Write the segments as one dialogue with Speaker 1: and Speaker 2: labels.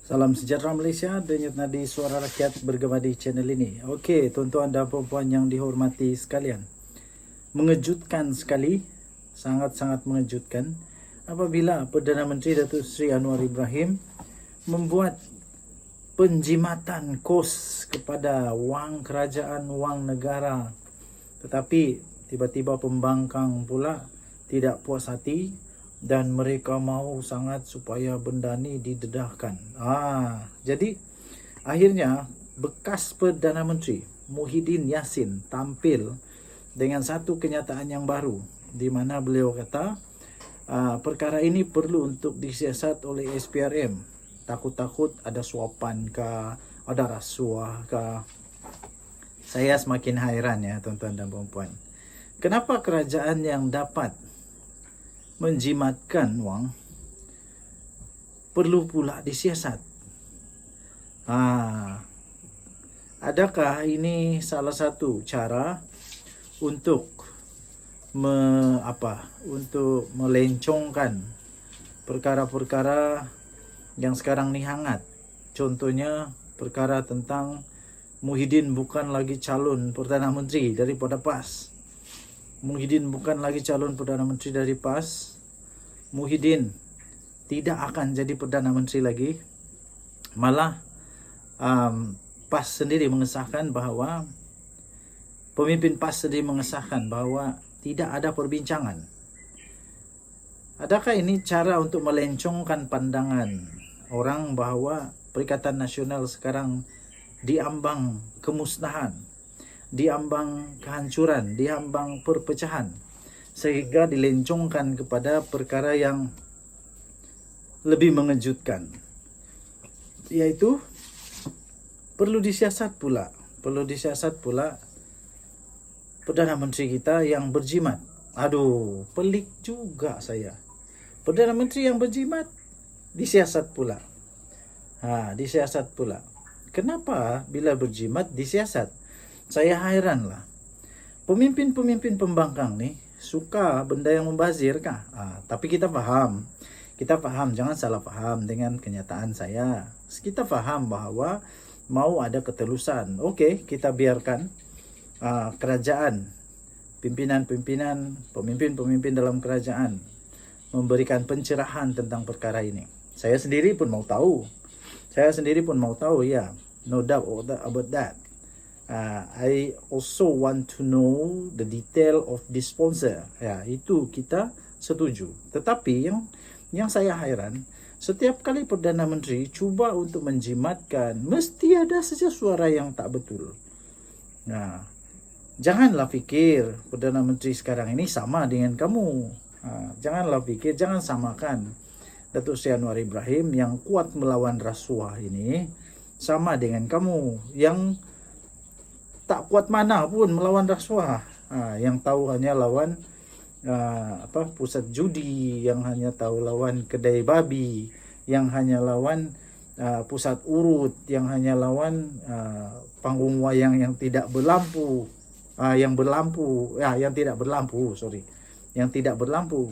Speaker 1: Salam sejahtera Malaysia, denyut nadi suara rakyat bergema di channel ini. Okey, tuan-tuan dan puan-puan yang dihormati sekalian. Mengejutkan sekali, sangat-sangat mengejutkan apabila Perdana Menteri Datuk Seri Anwar Ibrahim membuat penjimatan kos kepada wang kerajaan, wang negara. Tetapi tiba-tiba pembangkang pula tidak puas hati dan mereka mahu sangat supaya benda ni didedahkan. Jadi akhirnya bekas Perdana Menteri Muhyiddin Yassin tampil dengan satu kenyataan yang baru di mana beliau kata perkara ini perlu untuk disiasat oleh SPRM. Takut-takut ada suapan ke, ada rasuah ke. Saya semakin hairan ya tuan-tuan dan puan-puan. Kenapa kerajaan yang dapat menjimatkan wang perlu pula disiasat? Adakah ini salah satu cara untuk untuk melencongkan perkara-perkara yang sekarang ni hangat? Contohnya perkara tentang Muhyiddin bukan lagi calon Perdana Menteri daripada PAS. Muhyiddin bukan lagi calon Perdana Menteri dari PAS. Muhyiddin tidak akan jadi Perdana Menteri lagi. Malah PAS sendiri mengesahkan bahawa pemimpin PAS sendiri mengesahkan bahawa tidak ada perbincangan. Adakah ini cara untuk melencongkan pandangan orang bahawa Perikatan Nasional sekarang diambang kemusnahan, diambang kehancuran, diambang perpecahan, sehingga dilencongkan kepada perkara yang lebih mengejutkan, iaitu perlu disiasat pula Perdana Menteri kita yang berjimat. Pelik juga saya. Perdana Menteri yang berjimat disiasat pula. Disiasat pula. Kenapa bila berjimat disiasat? Saya hairan lah. Pemimpin-pemimpin pembangkang ni suka benda yang membazir kah? Tapi kita faham, jangan salah faham dengan kenyataan saya. Kita faham bahawa mau ada ketelusan. Okey, kita biarkan kerajaan, pemimpin-pemimpin dalam kerajaan memberikan pencerahan tentang perkara ini. Saya sendiri pun mau tahu, ya, no doubt about that. I also want to know the detail of this sponsor. Itu kita setuju. Tetapi yang saya hairan, setiap kali Perdana Menteri cuba untuk menjimatkan, mesti ada saja suara yang tak betul. Janganlah fikir Perdana Menteri sekarang ini sama dengan kamu. Jangan samakan Datuk Seri Anwar Ibrahim yang kuat melawan rasuah ini sama dengan kamu yang tak kuat mana pun melawan rasuah. Yang tahu hanya lawan pusat judi, yang hanya tahu lawan kedai babi, yang hanya lawan pusat urut, yang hanya lawan panggung wayang yang tidak berlampu, yang tidak berlampu.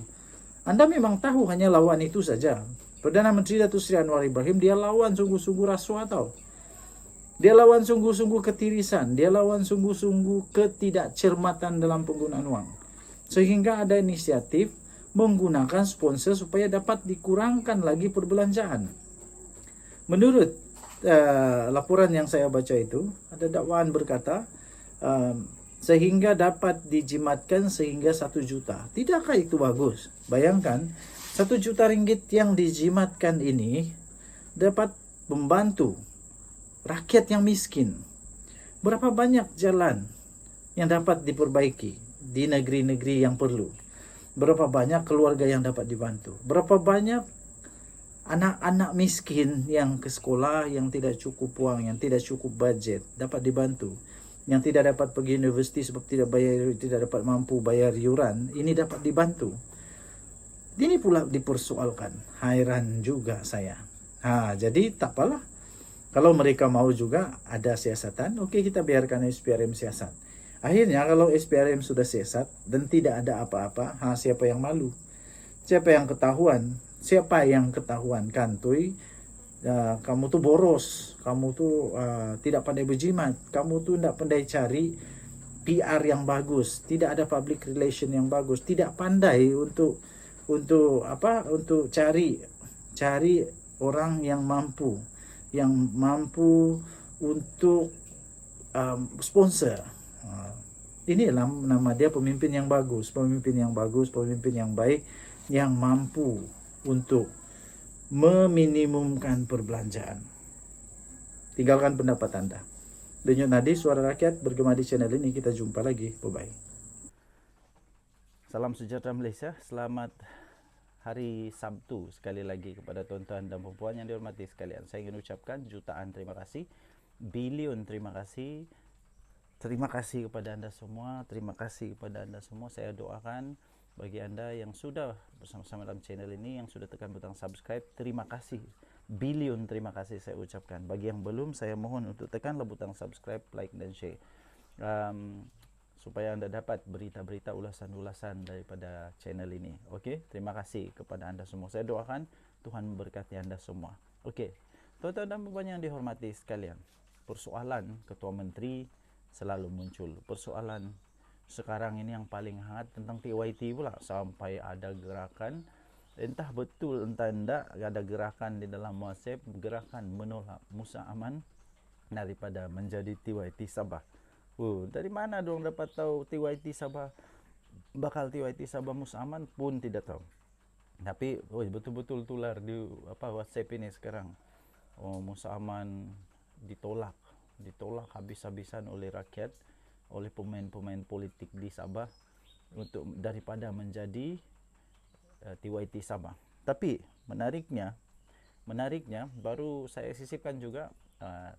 Speaker 1: Anda memang tahu hanya lawan itu saja. Perdana Menteri Datuk Seri Anwar Ibrahim, dia lawan sungguh-sungguh rasuah tau. Dia lawan sungguh-sungguh ketirisan, dia lawan sungguh-sungguh ketidakcermatan dalam penggunaan wang. Sehingga ada inisiatif menggunakan sponsor supaya dapat dikurangkan lagi perbelanjaan. Menurut laporan yang saya baca itu, ada dakwaan berkata sehingga dapat dijimatkan sehingga 1 juta. Tidakkah itu bagus? Bayangkan 1 juta ringgit yang dijimatkan ini dapat membantu rakyat yang miskin. Berapa banyak jalan yang dapat diperbaiki di negeri-negeri yang perlu? Berapa banyak keluarga yang dapat dibantu? Berapa banyak anak-anak miskin yang ke sekolah yang tidak cukup wang, yang tidak cukup budget dapat dibantu? Yang tidak dapat pergi universiti sebab tidak dapat mampu bayar yuran, ini dapat dibantu. Ini pula dipersoalkan. Hairan juga saya. Jadi tak apalah. Kalau mereka mau juga ada siasatan, okey, kita biarkan SPRM siasat. Akhirnya kalau SPRM sudah siasat dan tidak ada apa-apa, siapa yang malu? Siapa yang ketahuan? Kantoi kamu tuh boros, kamu tuh tidak pandai berjimat, kamu tuh tidak pandai cari PR yang bagus, tidak ada public relation yang bagus, tidak pandai untuk cari orang yang mampu untuk sponsor. Inilah nama dia, pemimpin yang bagus, pemimpin yang baik, yang mampu untuk meminimumkan perbelanjaan. Tinggalkan pendapat Anda. Denyut Nadi, Suara Rakyat, bergema di channel ini. Kita jumpa lagi. Bye-bye.
Speaker 2: Salam sejahtera Malaysia. Selamat hari Sabtu sekali lagi kepada tuan-tuan dan puan yang dihormati sekalian. Saya ingin ucapkan jutaan terima kasih, bilion terima kasih. Terima kasih kepada anda semua. Terima kasih kepada anda semua. Saya doakan bagi anda yang sudah bersama-sama dalam channel ini, yang sudah tekan butang subscribe, terima kasih. Bilion terima kasih saya ucapkan. Bagi yang belum, saya mohon untuk tekanlah butang subscribe, like dan share. Supaya anda dapat berita-berita, ulasan-ulasan daripada channel ini. Okey, terima kasih kepada anda semua. Saya doakan Tuhan memberkati anda semua. Okey, tuan-tuan dan puan yang dihormati sekalian, persoalan Ketua Menteri selalu muncul. Persoalan sekarang ini yang paling hangat tentang TYT pula, sampai ada gerakan, entah betul entah tidak, ada gerakan di dalam WhatsApp, gerakan menolak Musa Aman daripada menjadi TYT Sabah. Dari mana dong dapat tahu TYT Sabah bakal TYT Sabah Musa Aman pun tidak tahu. Tapi betul-betul tular di WhatsApp ini sekarang. Musa Aman ditolak habis-habisan oleh rakyat, oleh pemain-pemain politik di Sabah untuk daripada menjadi TYT Sabah. Tapi menariknya baru saya sisipkan juga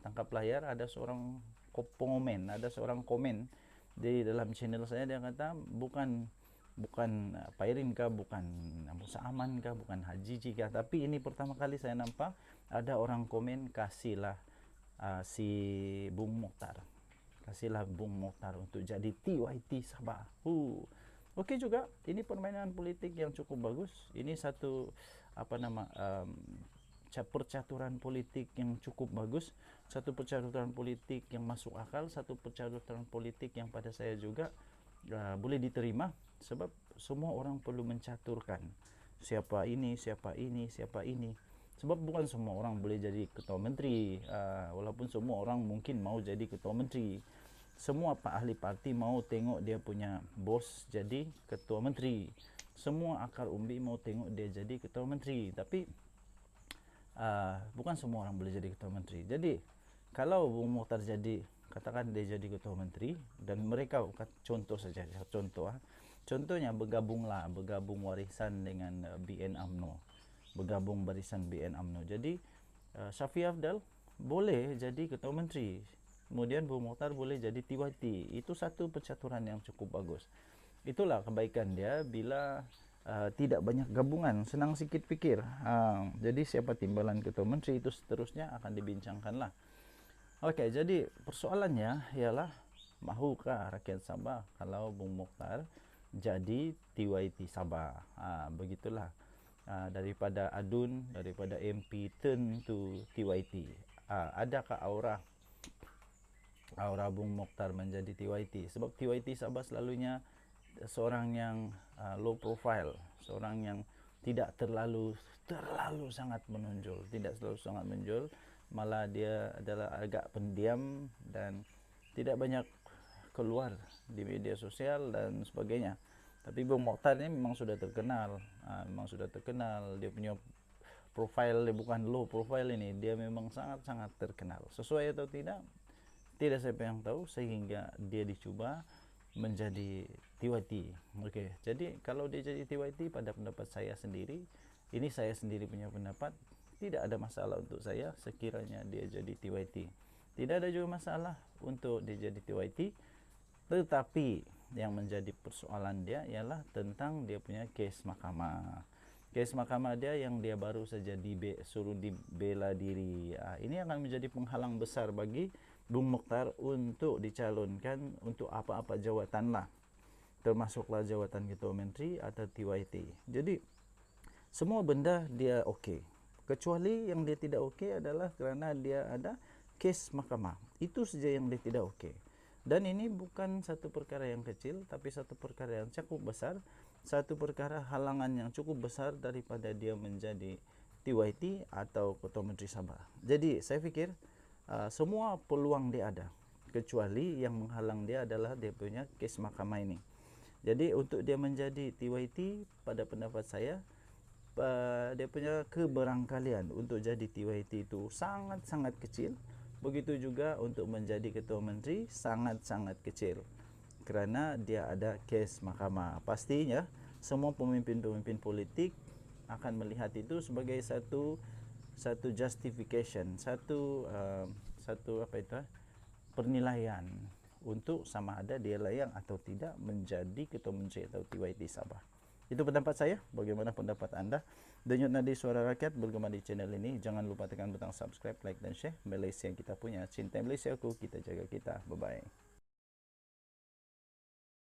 Speaker 2: tangkap layar, ada seorang komen di dalam channel saya. Dia kata bukan Pairin kah, bukan Musa Aman kah, bukan Haji kah, tapi ini pertama kali saya nampak ada orang komen, kasihlah si Bung Mokhtar untuk jadi TYT Sabah. Okey juga, ini permainan politik yang cukup bagus. Ini satu percaturan politik yang cukup bagus, satu percaturan politik yang masuk akal, satu percaturan politik yang pada saya juga boleh diterima, sebab semua orang perlu mencaturkan siapa ini. Sebab bukan semua orang boleh jadi ketua menteri, walaupun semua orang mungkin mau jadi ketua menteri. Semua ahli parti mau tengok dia punya bos jadi ketua menteri. Semua akar umbi mau tengok dia jadi ketua menteri. Tapi bukan semua orang boleh jadi ketua menteri. Jadi kalau Bung Mokhtar katakan dia jadi ketua menteri, dan mereka contohnya bergabung warisan dengan BN UMNO, bergabung barisan BN UMNO. Jadi Shafie Apdal boleh jadi ketua menteri, kemudian Bung Mokhtar boleh jadi TYT. Itu satu percaturan yang cukup bagus. Itulah kebaikan dia bila tidak banyak gabungan, senang sikit fikir. Jadi siapa timbalan ketua menteri itu seterusnya akan dibincangkanlah. Okey, jadi persoalannya ialah mahukah rakyat Sabah kalau Bung Mokhtar jadi TYT Sabah? Begitulah. Daripada adun, daripada MP turn to TYT. Adakah aura Bung Mokhtar menjadi TYT? Sebab TYT Sabah selalunya seorang yang low profile, seorang yang tidak terlalu sangat menonjol, malah dia adalah agak pendiam dan tidak banyak keluar di media sosial dan sebagainya. Tapi Bung Mokhtar ini memang sudah terkenal, dia punya profile, dia bukan low profile ini, dia memang sangat-sangat terkenal. Sesuai atau tidak siapa yang tahu, sehingga dia dicuba menjadi TYT. Okey, jadi kalau dia jadi TYT, pada pendapat saya sendiri, ini saya sendiri punya pendapat, tidak ada masalah untuk saya sekiranya dia jadi TYT. Tidak ada juga masalah untuk dia jadi TYT. Tetapi yang menjadi persoalan dia ialah tentang dia punya kes mahkamah. Kes mahkamah dia yang dia baru saja suruh dibela diri. Ini akan menjadi penghalang besar bagi Bung Mokhtar untuk dicalonkan untuk apa-apa jawatan lah, termasuklah jawatan ketua menteri atau TYT. Jadi semua benda dia okey. Kecuali yang dia tidak okey adalah kerana dia ada kes mahkamah. Itu saja yang dia tidak okey. Dan ini bukan satu perkara yang kecil, tapi satu perkara yang cukup besar, satu perkara halangan yang cukup besar daripada dia menjadi TYT atau Ketua Menteri Sabah. Jadi saya fikir semua peluang dia ada, kecuali yang menghalang dia adalah dia punya kes mahkamah ini. Jadi untuk dia menjadi TYT, pada pendapat saya, dia punya keberangkalian untuk jadi TYT itu sangat-sangat kecil. Begitu juga untuk menjadi Ketua Menteri sangat-sangat kecil, kerana dia ada kes mahkamah. Pastinya semua pemimpin-pemimpin politik akan melihat itu sebagai satu justification, satu apa itu, penilaian untuk sama ada dia layak atau tidak menjadi Ketua Menteri atau TYT Sabah. Itu pendapat saya. Bagaimana pendapat anda? Denyut Nadi Suara Rakyat bergema di channel ini. Jangan lupa tekan butang subscribe, like dan share. Malaysia kita punya. Cinta Malaysia ku, kita jaga kita. Bye bye.